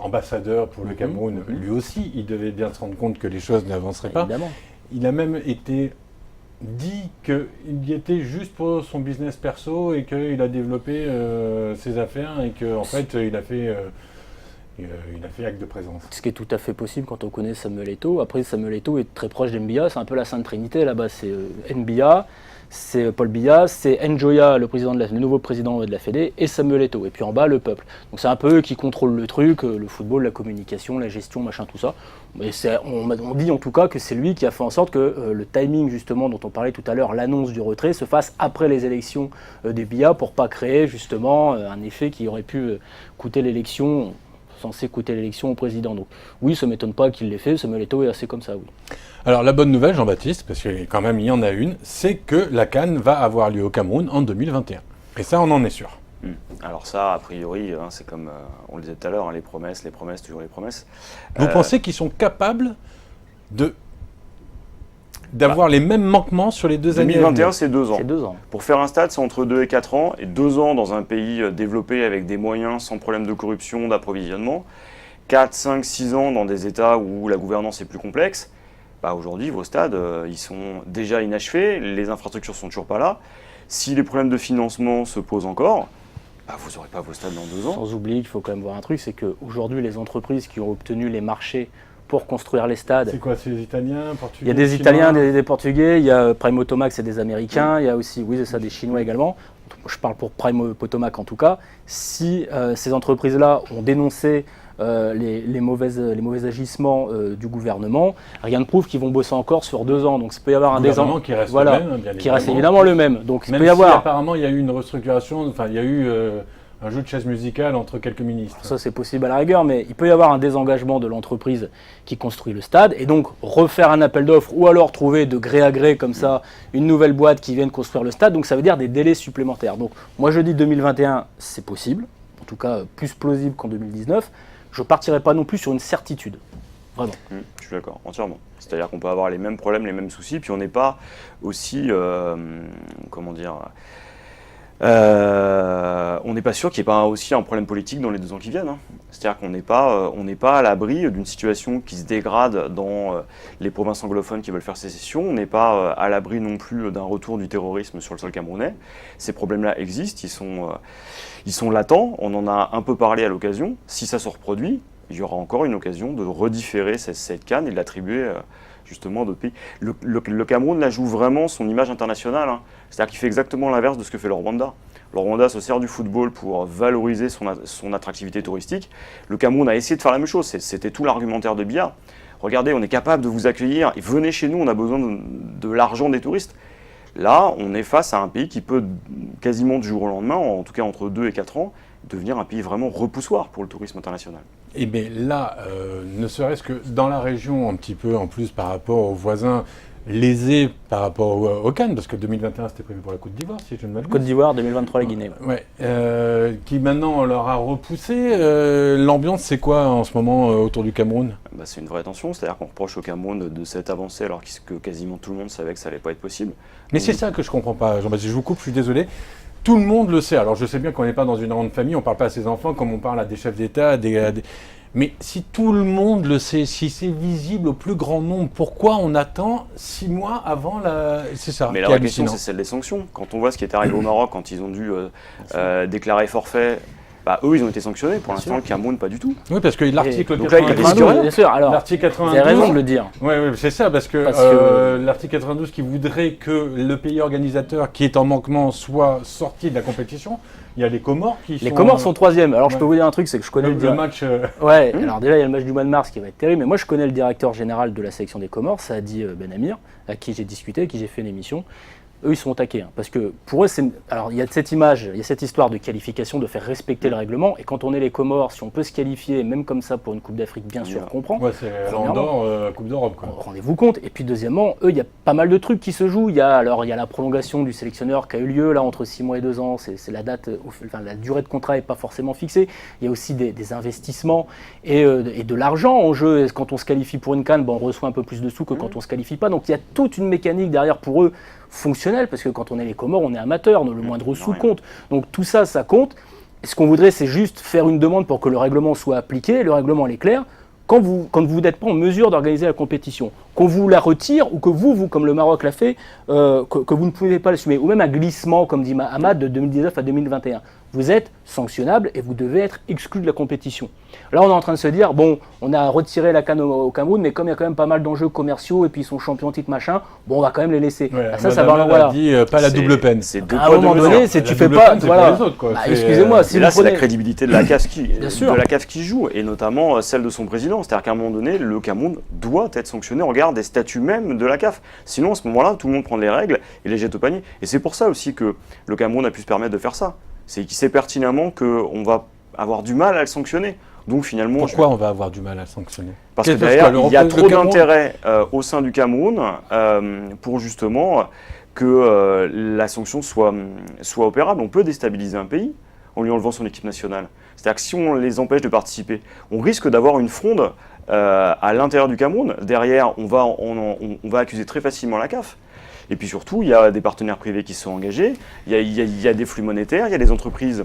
[SPEAKER 1] ambassadeur pour le Cameroun. Lui aussi, il devait bien se rendre compte que les choses n'avanceraient pas.
[SPEAKER 3] Évidemment.
[SPEAKER 1] Il a même été dit qu'il y était juste pour son business perso et qu'il a développé ses affaires et qu'en fait, il a fait il a fait acte de présence.
[SPEAKER 3] Ce qui est tout à fait possible quand on connaît Samuel Eto'o. Après, Samuel Eto'o est très proche d'Mbia, c'est un peu la Sainte Trinité là-bas. C'est Mbia, c'est Paul Biya, c'est Njoya, le nouveau président de la Fédé, et Samuel Eto'o. Et puis en bas, le peuple. Donc c'est un peu eux qui contrôlent le truc, le football, la communication, la gestion, machin, tout ça. Mais on dit en tout cas que c'est lui qui a fait en sorte que le timing justement dont on parlait tout à l'heure, l'annonce du retrait, se fasse après les élections des Biya pour pas créer justement un effet qui aurait pu coûter l'élection, censé coûter l'élection au président. Donc oui, ça ne m'étonne pas qu'il l'ait fait, Samuel Eto'o est assez comme ça, oui.
[SPEAKER 1] Alors la bonne nouvelle, Jean-Baptiste, parce que quand même il y en a une, c'est que la CAN va avoir lieu au Cameroun en 2021. Et ça, on en est sûr.
[SPEAKER 2] Alors ça, a priori, c'est comme on le disait tout à l'heure, les promesses, toujours les promesses.
[SPEAKER 1] Vous pensez qu'ils sont capables d'avoir les mêmes manquements sur les 2 années
[SPEAKER 2] 2021, c'est 2 ans.
[SPEAKER 3] C'est 2 ans.
[SPEAKER 2] Pour faire un stade, c'est entre 2 et 4 ans. Et 2 ans dans un pays développé avec des moyens, sans problème de corruption, d'approvisionnement. 4, 5, 6 ans dans des États où la gouvernance est plus complexe. Aujourd'hui, vos stades, ils sont déjà inachevés, les infrastructures sont toujours pas là. Si les problèmes de financement se posent encore, vous n'aurez pas vos stades dans 2 ans.
[SPEAKER 3] Sans oublier qu'il faut quand même voir un truc, c'est qu'aujourd'hui, les entreprises qui ont obtenu les marchés pour construire les stades...
[SPEAKER 1] C'est quoi, c'est les Italiens, Portugais?
[SPEAKER 3] Il y a des Italiens, des Portugais, il y a Prime Automac, c'est des Américains, il y a aussi, oui c'est ça, des Chinois également. Je parle pour Prime Automac en tout cas. Si ces entreprises-là ont dénoncé les mauvais agissements du gouvernement, rien ne prouve qu'ils vont bosser encore sur 2 ans. Donc il peut y avoir un désengagement
[SPEAKER 1] qui reste le même, bien
[SPEAKER 3] qui reste évidemment le même. Donc
[SPEAKER 1] même
[SPEAKER 3] il peut y avoir.
[SPEAKER 1] Apparemment il y a eu une restructuration, enfin il y a eu un jeu de chaises musicales entre quelques ministres.
[SPEAKER 3] Ça c'est possible à la rigueur, mais il peut y avoir un désengagement de l'entreprise qui construit le stade et donc refaire un appel d'offres ou alors trouver de gré à gré comme ça une nouvelle boîte qui vienne construire le stade. Donc ça veut dire des délais supplémentaires. Donc moi je dis 2021 c'est possible, en tout cas plus plausible qu'en 2019. Je ne partirai pas non plus sur une certitude. Vraiment.
[SPEAKER 2] Je suis d'accord, entièrement. C'est-à-dire qu'on peut avoir les mêmes problèmes, les mêmes soucis, puis on n'est pas aussi, on n'est pas sûr qu'il n'y ait pas aussi un problème politique dans les 2 ans qui viennent. C'est-à-dire qu'on n'est pas à l'abri d'une situation qui se dégrade dans les provinces anglophones qui veulent faire sécession. On n'est pas à l'abri non plus d'un retour du terrorisme sur le sol camerounais. Ces problèmes-là existent, ils sont latents. On en a un peu parlé à l'occasion. Si ça se reproduit, il y aura encore une occasion de redifférer cette CAN et de l'attribuer justement à d'autres pays. Le Cameroun là, joue vraiment son image internationale. C'est-à-dire qu'il fait exactement l'inverse de ce que fait le Rwanda. Le Rwanda se sert du football pour valoriser son attractivité touristique. Le Cameroun a essayé de faire la même chose. C'était tout l'argumentaire de Biya. Regardez, on est capable de vous accueillir et venez chez nous, on a besoin de l'argent des touristes. Là, on est face à un pays qui peut quasiment du jour au lendemain, en tout cas entre 2 et 4 ans, devenir un pays vraiment repoussoir pour le tourisme international.
[SPEAKER 1] Et bien là, ne serait-ce que dans la région, un petit peu en plus par rapport aux voisins lésés par rapport au Cannes, parce que 2021 c'était prévu pour la Côte d'Ivoire, si je ne m'abuse.
[SPEAKER 3] Côte d'Ivoire, 2023 la Guinée.
[SPEAKER 1] Ouais. Qui maintenant on leur a repoussé. L'ambiance c'est quoi en ce moment autour du Cameroun?
[SPEAKER 2] C'est une vraie tension, c'est-à-dire qu'on reproche au Cameroun de cette avancée alors que quasiment tout le monde savait que ça n'allait pas être possible.
[SPEAKER 1] Mais c'est ça que je comprends pas, Jean-Baptiste, je vous coupe, je suis désolé. Tout le monde le sait. Alors je sais bien qu'on n'est pas dans une grande famille, on ne parle pas à ses enfants comme on parle à des chefs d'État, mais si tout le monde le sait, si c'est visible au plus grand nombre, pourquoi on attend 6 mois avant la... C'est ça.
[SPEAKER 2] Mais la vraie question, c'est celle des sanctions. Quand on voit ce qui est arrivé au Maroc, quand ils ont dû déclarer forfait, eux, ils ont été sanctionnés. Pour l'instant, le Cameroun, pas du tout.
[SPEAKER 1] Oui, parce que l'article
[SPEAKER 3] 92, bien sûr. Alors,
[SPEAKER 1] l'article 92,
[SPEAKER 3] vous avez raison de le dire.
[SPEAKER 1] Oui, c'est ça, parce que l'article 92 qui voudrait que le pays organisateur qui est en manquement soit sorti de la compétition, il y a les Comores qui sont...
[SPEAKER 3] Les Comores sont 3e. Alors, je peux vous dire un truc, c'est que je connais
[SPEAKER 1] le match...
[SPEAKER 3] Ouais, alors déjà, il y a le match du mois de mars qui va être terrible, mais moi, je connais le directeur général de la sélection des Comores, Saadi Ben Amir, à qui j'ai discuté, à qui j'ai fait une émission. Eux, ils sont au taquet, parce que pour eux, alors il y a cette image, il y a cette histoire de qualification, de faire respecter le règlement, et quand on est les Comores, si on peut se qualifier, même comme ça pour une Coupe d'Afrique, bien sûr, on comprend.
[SPEAKER 1] Ouais, c'est l'Andorre, Coupe d'Europe, quoi.
[SPEAKER 3] Rendez-vous compte. Et puis deuxièmement, eux, il y a pas mal de trucs qui se jouent. Il y a la prolongation du sélectionneur qui a eu lieu là entre 6 mois et 2 ans. C'est la date, la durée de contrat n'est pas forcément fixée. Il y a aussi des investissements et de l'argent en jeu. Et quand on se qualifie pour une CAN, on reçoit un peu plus de sous que quand on se qualifie pas. Donc il y a toute une mécanique derrière pour eux fonctionnelle, parce que quand on est les Comores, on est amateur, le moindre sous compte. Donc tout ça, ça compte. Et ce qu'on voudrait, c'est juste faire une demande pour que le règlement soit appliqué. Le règlement est clair. Quand vous n'êtes pas en mesure d'organiser la compétition, qu'on vous la retire ou que vous comme le Maroc l'a fait, que vous ne pouvez pas l'assumer, ou même un glissement, comme dit Ahmad, de 2019 à 2021. vous êtes sanctionnable et vous devez être exclu de la compétition. Là, on est en train de se dire, bon, on a retiré la CAN au Cameroun, mais comme il y a quand même pas mal d'enjeux commerciaux et puis ils sont champions titre machin, bon, on va quand même les laisser.
[SPEAKER 1] Ouais,
[SPEAKER 3] ça va,
[SPEAKER 1] voilà. Dit, pas la double peine.
[SPEAKER 2] C'est deux
[SPEAKER 3] à un
[SPEAKER 2] poids, deux
[SPEAKER 3] moment donné,
[SPEAKER 2] mesures.
[SPEAKER 3] si tu
[SPEAKER 1] La
[SPEAKER 3] fais
[SPEAKER 1] double
[SPEAKER 3] pas,
[SPEAKER 1] peine, c'est
[SPEAKER 3] voilà.
[SPEAKER 1] pour les autres, quoi.
[SPEAKER 3] Bah,
[SPEAKER 1] C'est,
[SPEAKER 3] excusez-moi, si
[SPEAKER 2] Et
[SPEAKER 3] vous
[SPEAKER 2] là, c'est la
[SPEAKER 3] prenez...
[SPEAKER 2] crédibilité de la CAF
[SPEAKER 3] Bien sûr.
[SPEAKER 2] qui joue, et notamment celle de son président. C'est-à-dire qu'à un moment donné, le Cameroun doit être sanctionné en regard des statuts même de la CAF. Sinon, à ce moment-là, tout le monde prend les règles et les jette au panier. Et c'est pour ça aussi que le Cameroun a pu se permettre de faire ça. C'est qu'il sait pertinemment qu'on va avoir du mal à le sanctionner. Donc finalement,
[SPEAKER 1] pourquoi on va avoir du mal à le sanctionner?
[SPEAKER 2] parce que derrière, il y a trop d'intérêt au sein du Cameroun pour justement que la sanction soit opérable. On peut déstabiliser un pays en lui enlevant son équipe nationale. C'est-à-dire que si on les empêche de participer, on risque d'avoir une fronde à l'intérieur du Cameroun. Derrière, on va accuser très facilement la CAF. Et puis surtout, il y a des partenaires privés qui sont engagés, il y a des flux monétaires, il y a des entreprises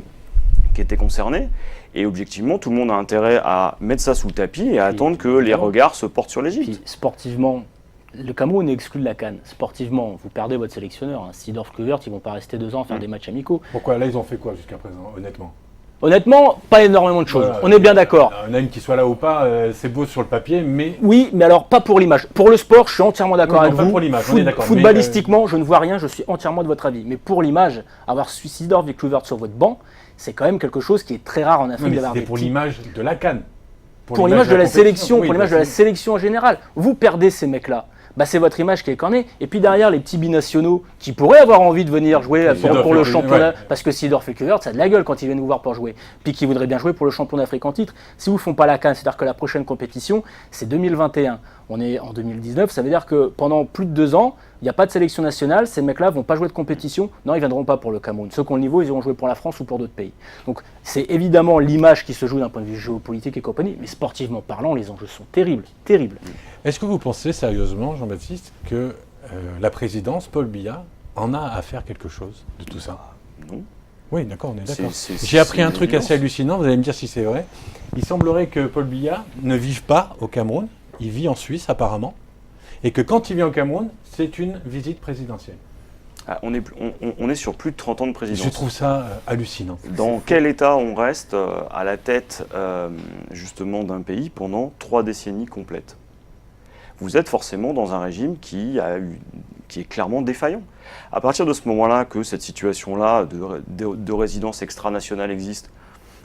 [SPEAKER 2] qui étaient concernées. Et objectivement, tout le monde a intérêt à mettre ça sous le tapis et à attendre que les regards se portent sur l'Égypte.
[SPEAKER 3] Puis, sportivement, le Cameroun est exclu de la CAN. Sportivement, vous perdez votre sélectionneur. Seedorf, Kluivert, ils ne vont pas rester 2 ans à faire des matchs amicaux.
[SPEAKER 1] Pourquoi? Là, ils ont fait quoi jusqu'à présent, honnêtement?
[SPEAKER 3] Honnêtement, pas énormément de choses. On est bien d'accord.
[SPEAKER 1] Même qu'il soit là ou pas, c'est beau sur le papier, mais...
[SPEAKER 3] Oui, mais alors pas pour l'image. Pour le sport, je suis entièrement d'accord avec
[SPEAKER 1] pas
[SPEAKER 3] vous.
[SPEAKER 1] pour l'image, on est d'accord.
[SPEAKER 3] Footballistiquement, je ne vois rien, je suis entièrement de votre avis. Mais pour l'image, avoir Seedorf et Kluivert sur votre banc, c'est quand même quelque chose qui est très rare en Afrique.
[SPEAKER 1] C'était pour l'image de la CAN.
[SPEAKER 3] Pour l'image de la sélection, pour l'image de la sélection en général. Vous perdez ces mecs-là. Bah, c'est votre image qui est cornée. Et puis derrière, les petits binationaux qui pourraient avoir envie de venir jouer pour le championnat, parce que Seedorf et Kluivert, ça a de la gueule quand ils viennent vous voir pour jouer, puis qui voudraient bien jouer pour le champion d'Afrique en titre. Si vous ne font pas la CAN, c'est-à-dire que la prochaine compétition, c'est 2021. On est en 2019, ça veut dire que pendant plus de 2 ans, il n'y a pas de sélection nationale, ces mecs-là ne vont pas jouer de compétition, non, ils ne viendront pas pour le Cameroun. Ceux qui ont le niveau, ils iront jouer pour la France ou pour d'autres pays. Donc c'est évidemment l'image qui se joue d'un point de vue géopolitique et compagnie, mais sportivement parlant, les enjeux sont terribles, terribles.
[SPEAKER 1] Est-ce que vous pensez sérieusement, Jean-Baptiste, que la présidence, Paul Biya, en a à faire quelque chose de tout ça?
[SPEAKER 2] Non.
[SPEAKER 1] Oui, d'accord, on est d'accord.
[SPEAKER 2] C'est
[SPEAKER 1] J'ai appris un truc
[SPEAKER 2] évident.
[SPEAKER 1] assez hallucinant, vous allez me dire si c'est vrai. Il semblerait que Paul Biya ne vive pas au Cameroun, il vit en Suisse apparemment, et que quand il vient au Cameroun, c'est une visite présidentielle.
[SPEAKER 2] Ah, on est sur plus de 30 ans de présidence.
[SPEAKER 1] Je trouve ça hallucinant.
[SPEAKER 2] Dans quel état on reste à la tête justement d'un pays pendant 3 décennies complètes? Vous êtes forcément dans un régime qui est clairement défaillant. À partir de ce moment-là que cette situation-là de résidence extranationale existe,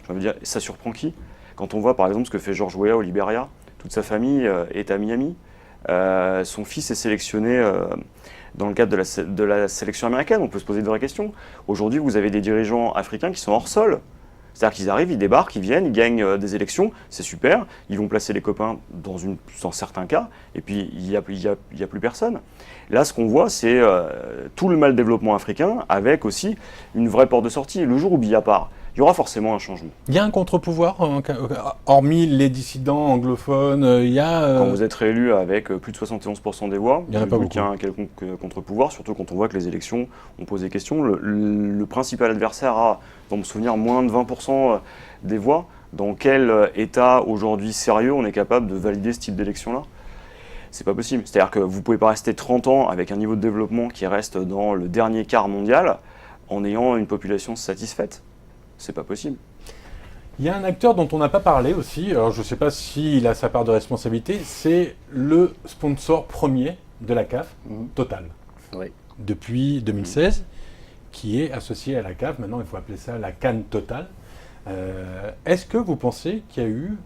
[SPEAKER 2] je veux dire, ça surprend qui? Quand on voit par exemple ce que fait George Weah au Libéria, toute sa famille est à Miami. Son fils est sélectionné dans le cadre de la sélection américaine. On peut se poser de vraies questions. Aujourd'hui, vous avez des dirigeants africains qui sont hors sol. C'est-à-dire qu'ils arrivent, ils débarquent, ils viennent, ils gagnent des élections, c'est super. Ils vont placer les copains dans certains cas, et puis il n'y a plus personne. Là, ce qu'on voit, c'est tout le mal-développement africain, avec aussi une vraie porte de sortie. Le jour où Biya part, il y aura forcément un changement.
[SPEAKER 1] Il y a un contre-pouvoir, hormis les dissidents anglophones, il y a...
[SPEAKER 2] Quand vous êtes réélu avec plus de 71% des voix,
[SPEAKER 1] il n'y en a pas beaucoup.
[SPEAKER 2] Il y a un quelconque contre-pouvoir, surtout quand on voit que les élections ont posé question. Le principal adversaire a, dans mon souvenir, moins de 20% des voix. Dans quel état aujourd'hui sérieux on est capable de valider ce type d'élection-là? C'est pas possible. C'est-à-dire que vous ne pouvez pas rester 30 ans avec un niveau de développement qui reste dans le dernier quart mondial en ayant une population satisfaite. C'est pas possible.
[SPEAKER 1] Il y a un acteur dont on n'a pas parlé aussi, alors je ne sais pas s'il a sa part de responsabilité, c'est le sponsor premier de la CAF, Total.
[SPEAKER 3] Oui.
[SPEAKER 1] Depuis 2016, qui est associé à la CAF, maintenant il faut appeler ça la CAN Total. Est-ce que vous pensez qu'il y a eu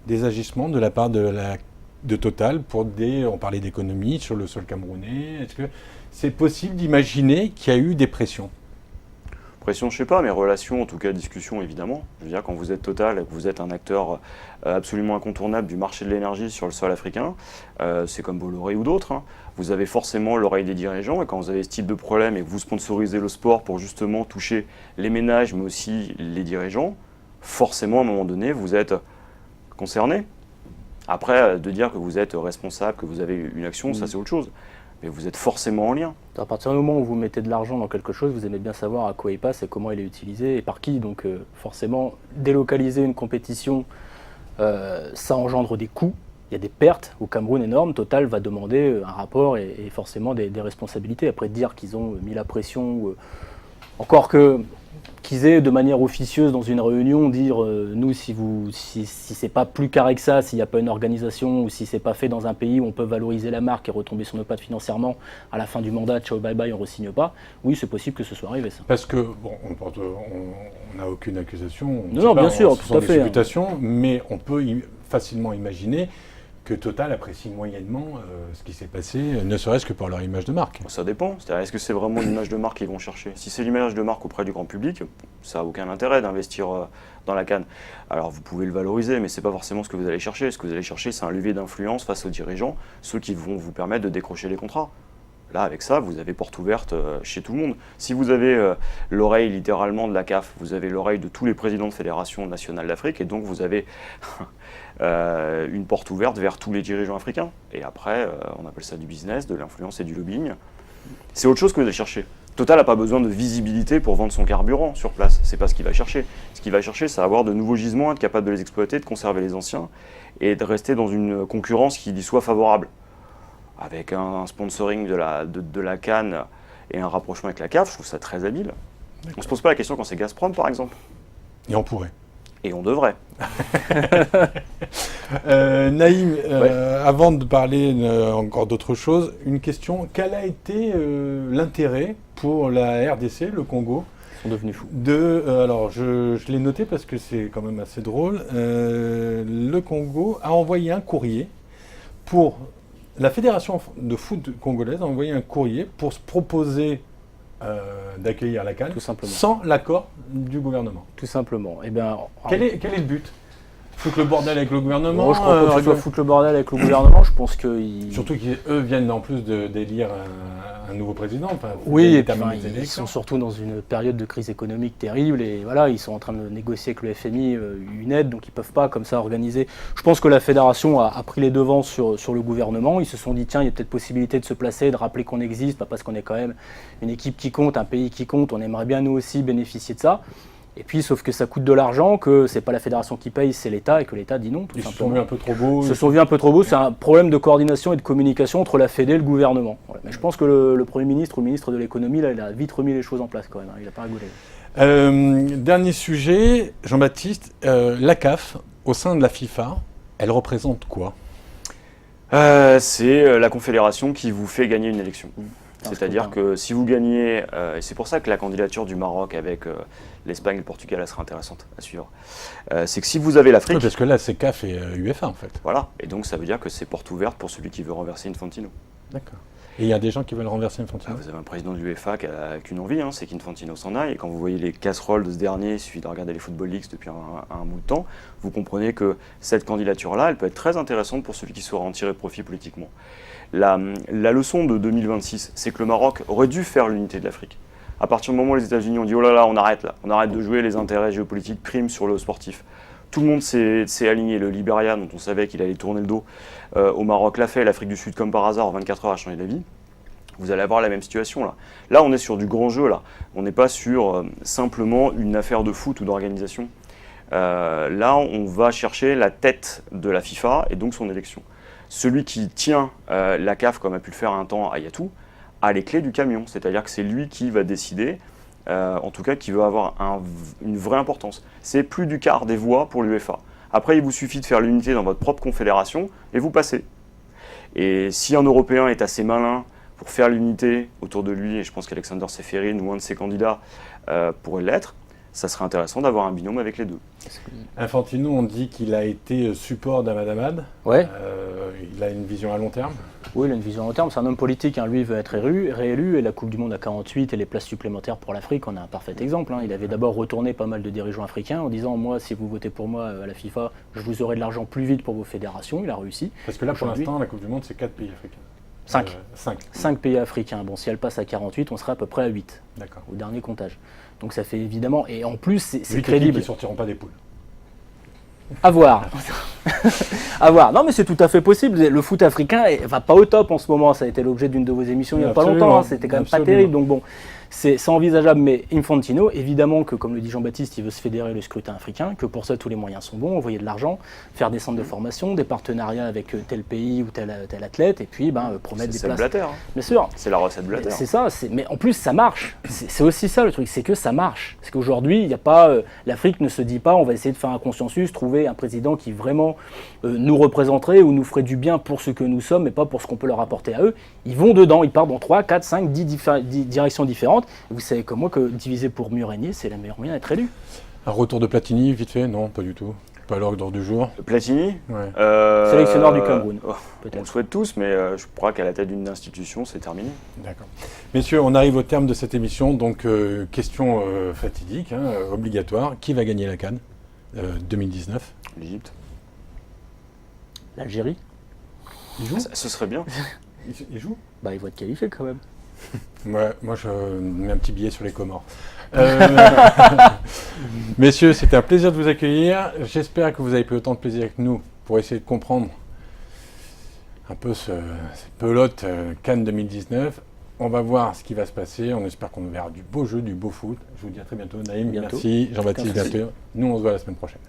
[SPEAKER 1] des agissements de la part de Total pour on parlait d'économie sur le sol camerounais, est-ce que c'est possible d'imaginer qu'il y a eu des pressions?
[SPEAKER 2] Pression, je sais pas, mais relations, en tout cas discussion évidemment. Je veux dire, quand vous êtes Total et que vous êtes un acteur absolument incontournable du marché de l'énergie sur le sol africain, c'est comme Bolloré ou d'autres, hein, vous avez forcément l'oreille des dirigeants, et quand vous avez ce type de problème et que vous sponsorisez le sport pour justement toucher les ménages mais aussi les dirigeants, forcément à un moment donné vous êtes concerné. Après, de dire que vous êtes responsable, que vous avez une action, ça c'est autre chose. Mais vous êtes forcément en lien.
[SPEAKER 3] À partir du moment où vous mettez de l'argent dans quelque chose, vous aimez bien savoir à quoi il passe et comment il est utilisé et par qui. Donc forcément, délocaliser une compétition, ça engendre des coûts, il y a des pertes au Cameroun énormes. Total va demander un rapport et forcément des responsabilités. Après, dire qu'ils ont mis la pression Encore qu'ils aient de manière officieuse dans une réunion dire nous si c'est pas plus carré que ça, s'il n'y a pas une organisation ou si c'est pas fait dans un pays où on peut valoriser la marque et retomber sur nos pattes financièrement à la fin du mandat, ciao bye bye, on re-signe pas. Oui, c'est possible que ce soit arrivé ça.
[SPEAKER 1] Parce que bon, on n'a aucune accusation.
[SPEAKER 3] Non, bien sûr, tout à fait.
[SPEAKER 1] Supputations, mais on peut facilement imaginer que Total apprécie moyennement ce qui s'est passé, ne serait-ce que pour leur image de marque.
[SPEAKER 2] Ça dépend. C'est-à-dire, est-ce que c'est vraiment l'image de marque qu'ils vont chercher? Si c'est l'image de marque auprès du grand public, ça n'a aucun intérêt d'investir dans la CAN. Alors vous pouvez le valoriser, mais ce n'est pas forcément ce que vous allez chercher. Ce que vous allez chercher, c'est un levier d'influence face aux dirigeants, ceux qui vont vous permettre de décrocher les contrats. Là, avec ça, vous avez porte ouverte chez tout le monde. Si vous avez l'oreille littéralement de la CAF, vous avez l'oreille de tous les présidents de fédérations nationales d'Afrique, et donc vous avez une porte ouverte vers tous les dirigeants africains. Et après, on appelle ça du business, de l'influence et du lobbying. C'est autre chose que vous allez chercher. Total n'a pas besoin de visibilité pour vendre son carburant sur place. C'est pas ce qu'il va chercher. Ce qu'il va chercher, c'est avoir de nouveaux gisements, être capable de les exploiter, de conserver les anciens, et de rester dans une concurrence qui lui soit favorable. Avec un sponsoring de la CAN et un rapprochement avec la CAF, je trouve ça très habile. On ne se pose pas la question quand c'est Gazprom, par exemple.
[SPEAKER 1] Et on pourrait.
[SPEAKER 2] Et on devrait.
[SPEAKER 1] Naïm, avant de parler encore d'autre chose, une question. Quel a été l'intérêt pour la RDC, le Congo,
[SPEAKER 3] Ils sont devenus fous.
[SPEAKER 1] Alors, je l'ai noté parce que c'est quand même assez drôle. Le Congo a envoyé un courrier pour... La Fédération de foot congolaise a envoyé un courrier pour se proposer d'accueillir la CAN sans l'accord du gouvernement.
[SPEAKER 3] Tout simplement. Eh bien,
[SPEAKER 1] quel est le but? Foutre le bordel avec le gouvernement?
[SPEAKER 3] Moi, je crois pas que ce soit foutre le bordel avec le gouvernement. Je pense que
[SPEAKER 1] surtout qu'eux viennent en plus d'élire un nouveau président.
[SPEAKER 3] Oui, et puis, ils sont surtout dans une période de crise économique terrible et voilà, ils sont en train de négocier avec le FMI une aide, donc ils peuvent pas comme ça organiser. Je pense que la fédération a pris les devants sur le gouvernement. Ils se sont dit tiens, il y a peut-être possibilité de se placer, de rappeler qu'on existe, parce qu'on est quand même une équipe qui compte, un pays qui compte. On aimerait bien nous aussi bénéficier de ça. Et puis, sauf que ça coûte de l'argent, que c'est pas la fédération qui paye, c'est l'État, et que l'État dit non, tout simplement.
[SPEAKER 1] Ils se sont vus un peu trop beaux.
[SPEAKER 3] Ils se sont vus un peu trop beaux, c'est un problème de coordination et de communication entre la Fédé et le gouvernement. Voilà. Mais je pense que le Premier ministre ou le ministre de l'économie, là, il a vite remis les choses en place quand même, hein. Il n'a pas rigolé.
[SPEAKER 1] Dernier sujet, Jean-Baptiste, la CAF, au sein de la FIFA, elle représente quoi?
[SPEAKER 2] C'est la confédération qui vous fait gagner une élection. C'est-à-dire que si vous gagnez, et c'est pour ça que la candidature du Maroc avec l'Espagne et le Portugal, elle sera intéressante à suivre, c'est que si vous avez l'Afrique...
[SPEAKER 1] Oui, parce que là, c'est CAF et UEFA, en fait.
[SPEAKER 2] Voilà, et donc ça veut dire que c'est porte ouverte pour celui qui veut renverser Infantino.
[SPEAKER 1] D'accord. Et il y a des gens qui veulent renverser Infantino?
[SPEAKER 2] Vous avez un président de l'UEFA qui a qu'une envie, c'est qu'Infantino s'en aille, et quand vous voyez les casseroles de ce dernier, il suffit de regarder les Football Leagues depuis un bout de temps, vous comprenez que cette candidature-là, elle peut être très intéressante pour celui qui saura en tirer profit politiquement. La leçon de 2026, c'est que le Maroc aurait dû faire l'unité de l'Afrique. À partir du moment où les États-Unis ont dit « oh là là, on arrête de jouer, les intérêts géopolitiques priment sur le sportif ». Tout le monde s'est aligné. Le Libéria, dont on savait qu'il allait tourner le dos au Maroc, l'a fait. L'Afrique du Sud, comme par hasard, en 24 heures, a changé d'avis. Vous allez avoir la même situation là. Là, on est sur du grand jeu là. On n'est pas sur simplement une affaire de foot ou d'organisation. Là, on va chercher la tête de la FIFA et donc son élection. Celui qui tient la CAF, comme a pu le faire un temps Ayatou, a les clés du camion. C'est-à-dire que c'est lui qui va décider, en tout cas qui veut avoir une vraie importance. C'est plus du quart des voix pour l'UEFA. Après, il vous suffit de faire l'unité dans votre propre confédération et vous passez. Et si un Européen est assez malin pour faire l'unité autour de lui, et je pense qu'Alexander Seferin ou un de ses candidats pourrait l'être, ça serait intéressant d'avoir un binôme avec les deux.
[SPEAKER 1] Infantino, on dit qu'il a été support d'Ahmad Ahmad.
[SPEAKER 3] Ouais.
[SPEAKER 1] Il a une vision à long terme.
[SPEAKER 3] Oui, il a une vision à long terme. C'est un homme politique. Lui, il veut être réélu. Et la Coupe du Monde à 48 et les places supplémentaires pour l'Afrique, on a un parfait exemple. Il avait d'abord retourné pas mal de dirigeants africains en disant « moi, si vous votez pour moi à la FIFA, je vous aurai de l'argent plus vite pour vos fédérations ». Il a réussi.
[SPEAKER 1] Parce que là, pour l'instant, la Coupe du Monde, c'est 4 pays africains.
[SPEAKER 3] 5. 5 pays africains. Bon, si elle passe à 48, on sera à peu près à 8.
[SPEAKER 1] D'accord.
[SPEAKER 3] Au dernier comptage. Donc ça fait évidemment... Et en plus, c'est
[SPEAKER 1] crédible. Ils ne
[SPEAKER 3] crédible.
[SPEAKER 1] sortiront pas des poules.
[SPEAKER 3] À voir. À voir. Non, mais c'est tout à fait possible. Le foot africain va pas au top en ce moment. Ça a été l'objet d'une de vos émissions il n'y a pas longtemps. C'était quand même pas terrible. Donc bon, c'est envisageable, mais Infantino, évidemment que, comme le dit Jean-Baptiste, il veut se fédérer le scrutin africain, que pour ça, tous les moyens sont bons, envoyer de l'argent, faire des centres de formation, des partenariats avec tel pays ou tel athlète, et puis promettre des places.
[SPEAKER 2] C'est Blatter.
[SPEAKER 3] Bien sûr.
[SPEAKER 2] C'est la recette Blatter.
[SPEAKER 3] C'est ça, mais en plus, ça marche. C'est aussi ça le truc, c'est que ça marche. C'est qu'aujourd'hui, il n'y a pas... l'Afrique ne se dit pas, on va essayer de faire un consensus, trouver un président qui vraiment nous représenterait ou nous ferait du bien pour ce que nous sommes, mais pas pour ce qu'on peut leur apporter à eux. Ils vont dedans, ils partent dans 3, 4, 5, 10 directions différentes. Et vous savez comme moi que diviser pour mieux régner, c'est la meilleure moyen d'être élu.
[SPEAKER 1] Un retour de Platini, vite fait? Non, pas du tout. Pas à l'ordre du jour.
[SPEAKER 2] Platini,
[SPEAKER 3] sélectionneur du Cameroun.
[SPEAKER 2] On le souhaite tous, mais je crois qu'à la tête d'une institution, c'est terminé.
[SPEAKER 1] D'accord. Messieurs, on arrive au terme de cette émission, donc question fatidique, obligatoire. Qui va gagner la CAN 2019?
[SPEAKER 2] L'Égypte.
[SPEAKER 3] L'Algérie.
[SPEAKER 1] Il joue?
[SPEAKER 2] Ce serait bien.
[SPEAKER 1] Il joue?
[SPEAKER 3] Ils vont être qualifiés quand même.
[SPEAKER 1] Ouais, moi je mets un petit billet sur les Comores. Messieurs, c'était un plaisir de vous accueillir. J'espère que vous avez pris autant de plaisir que nous pour essayer de comprendre un peu cette pelote Cannes 2019. On va voir ce qui va se passer. On espère qu'on verra du beau jeu, du beau foot. Je vous dis à très bientôt. Naïm, merci. Jean-Baptiste, bientôt. Nous, on se voit la semaine prochaine.